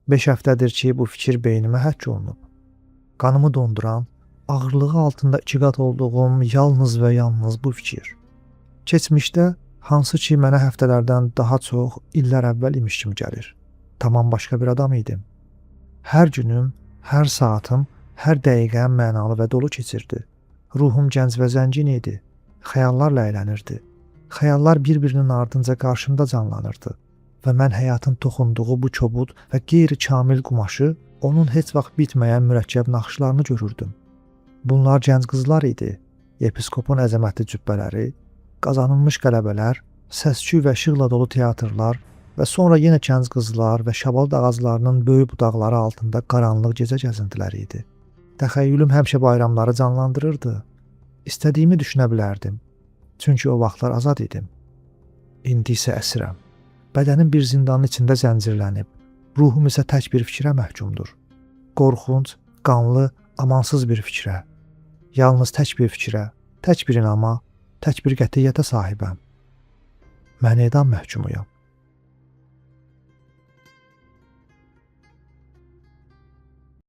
5 həftədir ki, bu fikir beynimə həkk olunub. Qanımı donduran, ağırlığı altında 2 qat olduğum yalnız və yalnız bu fikir. Keçmişdə hansı ki mənə həftələrdən daha çox illər əvvəl imiş kimi gəlir. Tamam başqa bir adam idim. Hər günüm, hər saatım, hər dəqiqəm mənalı və dolu keçirdi. Ruhum gənc və zəngin idi. Xəyallarla əylənirdi. Xəyallar bir-birinin ardınca qarşımda canlanırdı və mən həyatın toxunduğu bu kobud və qeyri-kamil qumaşı, onun heç vaxt bitməyən mürəkkəb naxışlarını görürdüm. Bunlar gənc qızlar idi. Yepiskopun əzəmətli cübbələri, qazanılmış qələbələr, səs-küy və işıqla dolu teatrlar və sonra yenə gənc qızlar və şabalad ağaclarının böyük budaqları altında qaranlıq gecə gəzintiləri idi. Təxəyyülüm həmişə bayramları canlandırırdı. İstədiyimi düşünə bilərdim. Çünki o vaxtlar azad idim. İndi isə əsirəm. Bədənim bir zindanın içində zəncirlənib, ruhum isə tək bir fikrə məhkumdur. Qorxunc, qanlı, amansız bir fikrə. Yalnız tək bir fikrə, tək bir inama, tək bir qətiyyətə sahibəm. Mən edam məhkumuyam.